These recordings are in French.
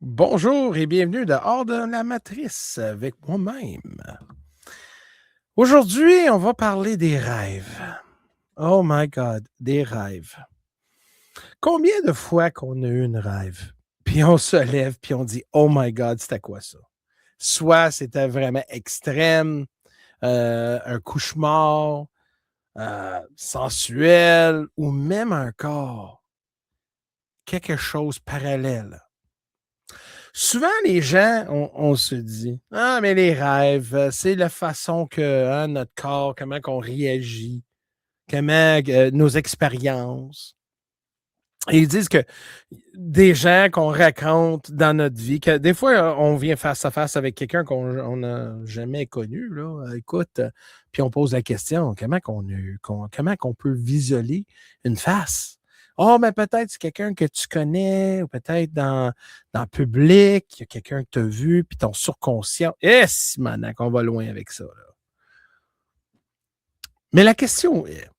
Bonjour et bienvenue de Hors de la Matrice avec moi-même. Aujourd'hui, on va parler des rêves. Oh my God, des rêves. Combien de fois qu'on a eu une rêve, puis on se lève, puis on dit « Oh my God, c'était quoi ça? » Soit c'était vraiment extrême, un cauchemar, sensuel, ou même encore quelque chose parallèle. Souvent, les gens, on se dit, ah, mais les rêves, c'est la façon que notre corps, comment qu'on réagit, comment nos expériences. Et ils disent que des gens qu'on raconte dans notre vie, que des fois, on vient face à face avec quelqu'un qu'on n'a jamais connu, là, écoute, puis on pose la question, comment qu'on peut visualiser une face? Oh, mais peut-être c'est quelqu'un que tu connais, ou peut-être dans le public, il y a quelqu'un que tu as vu, puis ton subconscient. Eh, si, maintenant qu'on va loin avec ça, là. Mais la question est,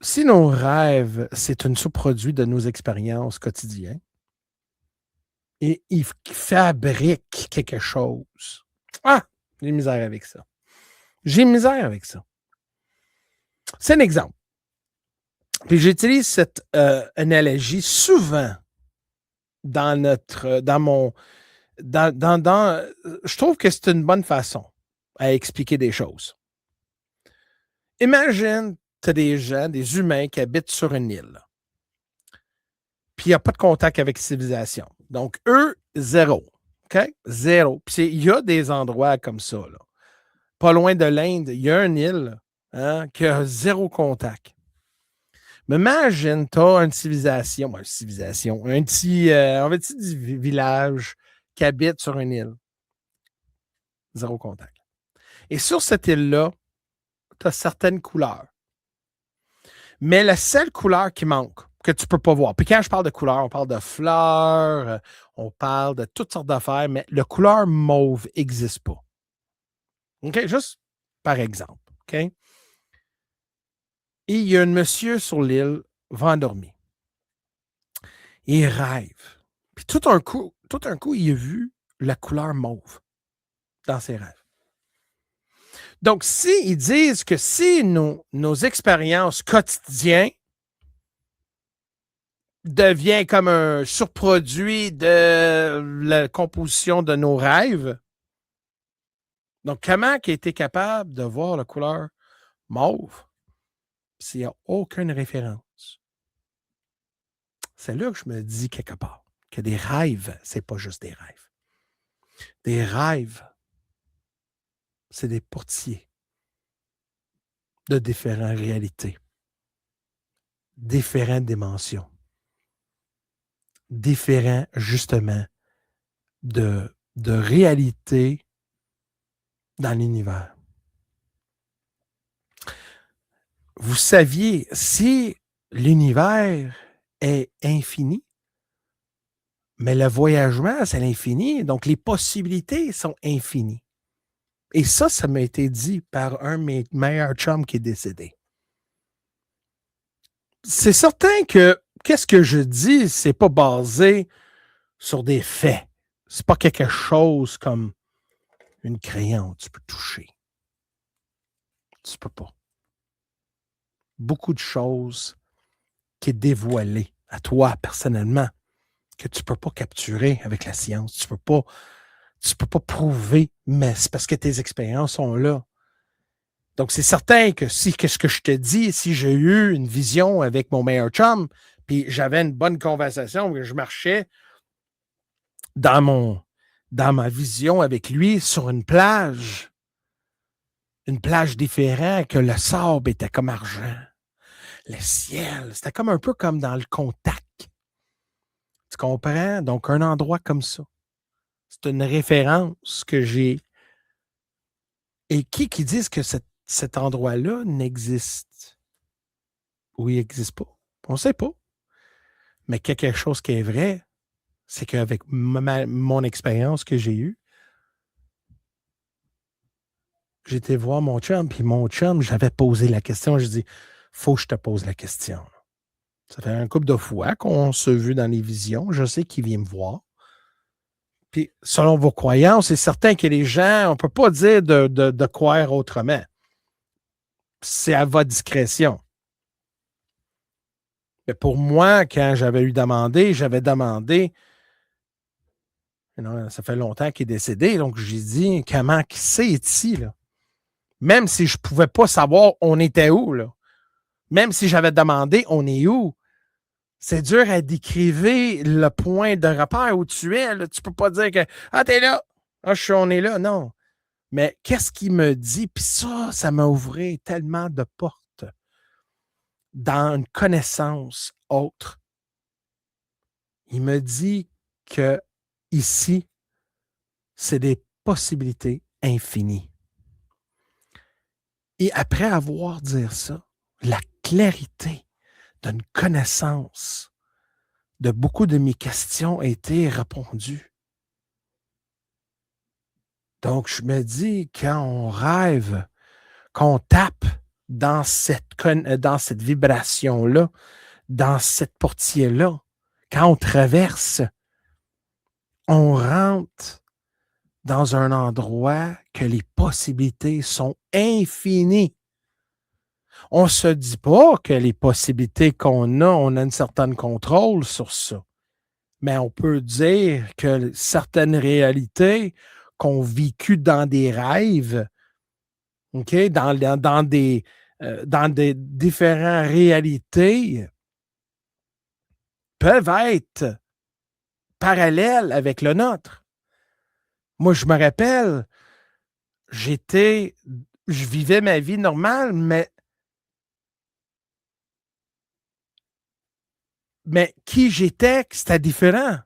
si nos rêves, c'est un sous-produit de nos expériences quotidiennes, et il fabrique quelque chose. Ah, j'ai misère avec ça. J'ai misère avec ça. C'est un exemple. Puis j'utilise cette analogie souvent dans je trouve que c'est une bonne façon à expliquer des choses. Imagine, tu as des gens, des humains qui habitent sur une île. Puis il n'y a pas de contact avec civilisation. Donc, eux, zéro. OK? Zéro. Puis il y a des endroits comme ça, là. Pas loin de l'Inde, il y a une île qui a zéro contact. Mais imagine, tu as une civilisation, un petit, on va dire, village qui habite sur une île. Zéro contact. Et sur cette île-là, tu as certaines couleurs. Mais la seule couleur qui manque, que tu ne peux pas voir. Puis quand je parle de couleurs, on parle de fleurs, on parle de toutes sortes d'affaires, mais la couleur mauve n'existe pas. OK? Juste par exemple. OK? Et il y a un monsieur sur l'île, va endormir. Il rêve. Puis tout un coup, il a vu la couleur mauve dans ses rêves. Donc, ils disent que si nos expériences quotidiennes devient comme un surproduit de la composition de nos rêves. Donc, comment il a été capable de voir la couleur mauve s'il n'y a aucune référence? C'est là que je me dis quelque part que des rêves, c'est pas juste des rêves. Des rêves, c'est des portiers de différentes réalités, différentes dimensions, différents, justement, de réalités dans l'univers. Vous saviez, si l'univers est infini, mais le voyagement, c'est l'infini, donc les possibilités sont infinies. Et ça m'a été dit par un de mes meilleurs chums qui est décédé. C'est certain que qu'est-ce que je dis, c'est pas basé sur des faits. C'est pas quelque chose comme une crayon, tu peux toucher. Tu peux pas. Beaucoup de choses qui est dévoilée à toi personnellement, que tu peux pas capturer avec la science. Tu peux pas prouver, mais c'est parce que tes expériences sont là. Donc, c'est certain que qu'est-ce que je te dis, si j'ai eu une vision avec mon meilleur chum, puis j'avais une bonne conversation, que je marchais dans ma vision avec lui sur une plage différente, que le sable était comme argent. Le ciel, c'était comme un peu comme dans le contact. Tu comprends? Donc, un endroit comme ça. C'est une référence que j'ai. Et qui disent que cet endroit-là n'existe ou il n'existe pas? On ne sait pas. Mais quelque chose qui est vrai, c'est qu'avec mon expérience que j'ai eue, j'étais voir mon chum, puis mon chum, j'avais posé la question, je dis, faut que je te pose la question. Ça fait un couple de fois qu'on se vu dans les visions. Je sais qu'il vient me voir. Puis, selon vos croyances, c'est certain que les gens, on ne peut pas dire de croire autrement. C'est à votre discrétion. Mais pour moi, quand j'avais demandé, non, ça fait longtemps qu'il est décédé, donc j'ai dit, comment qui c'est ici, là? Même si je ne pouvais pas savoir on était où, là. Même si j'avais demandé on est où, c'est dur à décrire le point de repère où tu es. Là. Tu ne peux pas dire que ah, t'es là, ah, on est là. Non. Mais qu'est-ce qu'il me dit? Puis ça m'a ouvert tellement de portes dans une connaissance autre. Il me dit que ici, c'est des possibilités infinies. Et après avoir dit ça, la clarité d'une connaissance de beaucoup de mes questions a été répondue. Donc, je me dis, quand on rêve, qu'on tape dans cette vibration-là, dans cette portière-là, quand on traverse, on rentre dans un endroit que les possibilités sont infinies. On ne se dit pas que les possibilités qu'on a, on a un certain contrôle sur ça. Mais on peut dire que certaines réalités qu'on vécu dans des rêves, OK, dans des différentes réalités, peuvent être parallèles avec le nôtre. Moi, je me rappelle, je vivais ma vie normale, mais qui j'étais, c'était différent.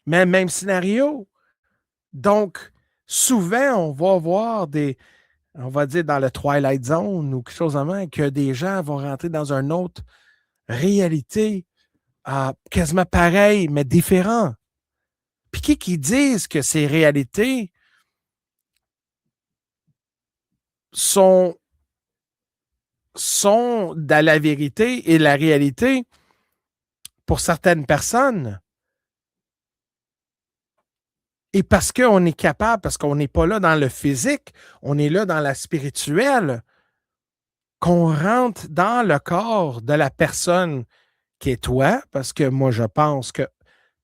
Mais même scénario. Donc, souvent, on va voir on va dire dans le Twilight Zone ou quelque chose de même, que des gens vont rentrer dans une autre réalité quasiment pareille, mais différent. Puis qui disent que ces réalités sont dans la vérité et la réalité pour certaines personnes. Et parce qu'on est capable, parce qu'on n'est pas là dans le physique, on est là dans la spirituelle, qu'on rentre dans le corps de la personne qui est toi, parce que moi, je pense que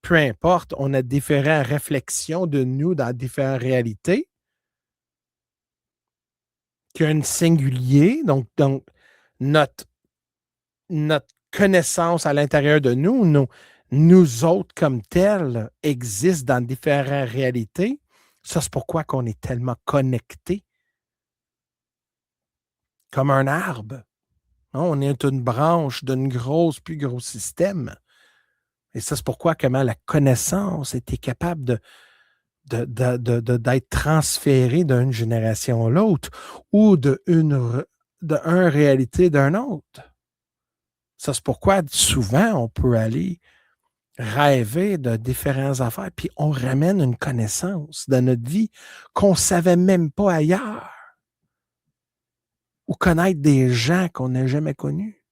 peu importe, on a différentes réflexions de nous dans différentes réalités, qu'il y a un singulier, donc notre connaissance à l'intérieur de nous autres comme tels existent dans différentes réalités. Ça, c'est pourquoi qu'on est tellement connectés comme un arbre. On est une branche d'un plus gros système. Et ça, c'est pourquoi comment la connaissance était capable d'être transférée d'une génération à l'autre ou d'une réalité d'un autre. Ça, c'est pourquoi souvent, on peut aller rêver de différentes affaires, puis on ramène une connaissance dans notre vie qu'on ne savait même pas ailleurs. Ou connaître des gens qu'on n'a jamais connus.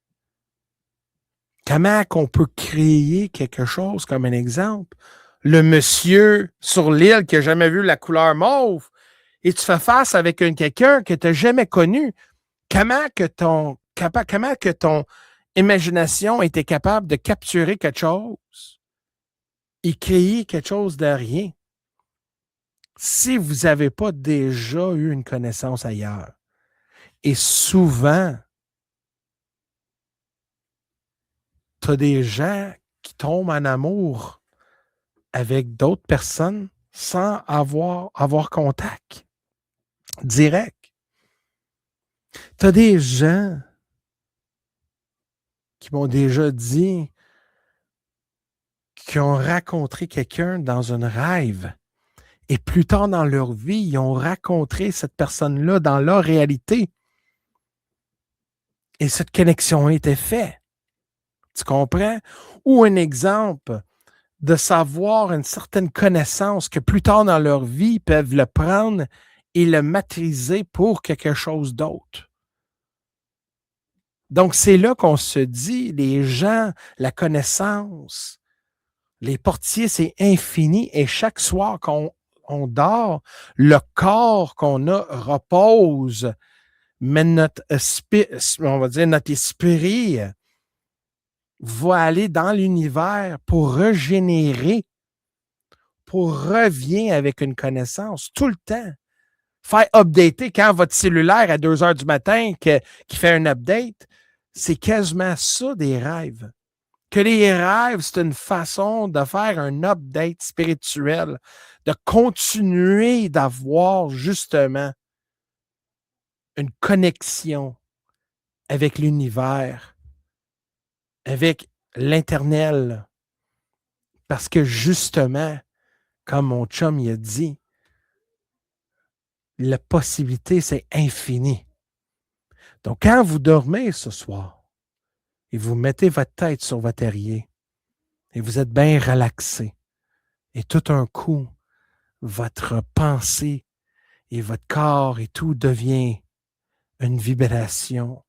Comment qu'on peut créer quelque chose, comme un exemple, le monsieur sur l'île qui n'a jamais vu la couleur mauve, et tu fais face avec quelqu'un que tu n'as jamais connu. Comment que ton imagination était capable de capturer quelque chose et créer quelque chose de rien si vous n'avez pas déjà eu une connaissance ailleurs? Et souvent, tu as des gens qui tombent en amour avec d'autres personnes sans avoir contact direct. Tu as des gens qui m'ont déjà dit qu'ils ont rencontré quelqu'un dans un rêve et plus tard dans leur vie, ils ont rencontré cette personne-là dans leur réalité. Et cette connexion a été faite. Tu comprends? Ou un exemple de savoir une certaine connaissance que plus tard dans leur vie, ils peuvent le prendre et le maîtriser pour quelque chose d'autre. Donc, c'est là qu'on se dit, les gens, la connaissance, les portiers, c'est infini. Et chaque soir qu'on dort, le corps qu'on a repose, mais notre on va dire notre esprit va aller dans l'univers pour régénérer, pour revenir avec une connaissance tout le temps. Faire updater quand votre cellulaire à 2 heures du matin qui fait un update, c'est quasiment ça des rêves. Que les rêves, c'est une façon de faire un update spirituel, de continuer d'avoir justement une connexion avec l'univers, avec l'éternel. Parce que justement, comme mon chum il a dit, la possibilité, c'est infini. Donc, quand vous dormez ce soir et vous mettez votre tête sur votre terrier et vous êtes bien relaxé et tout un coup, votre pensée et votre corps et tout devient une vibration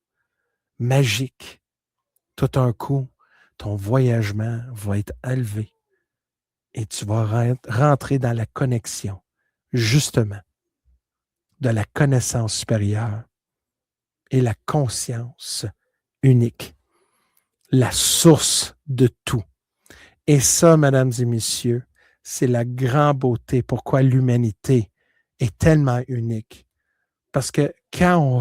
magique. Tout un coup, ton voyagement va être élevé et tu vas rentrer dans la connexion, justement, de la connaissance supérieure et la conscience unique, la source de tout. Et ça, mesdames et messieurs, c'est la grande beauté pourquoi l'humanité est tellement unique. Parce que quand on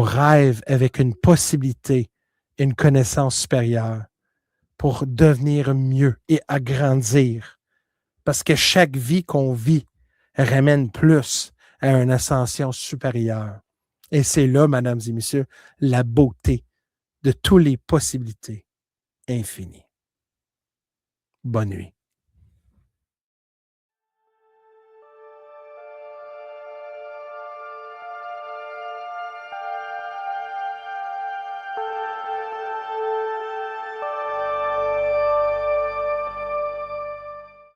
rêve avec une possibilité, une connaissance supérieure pour devenir mieux et agrandir. Parce que chaque vie qu'on vit ramène plus à une ascension supérieure. Et c'est là, mesdames et messieurs, la beauté de toutes les possibilités infinies. Bonne nuit.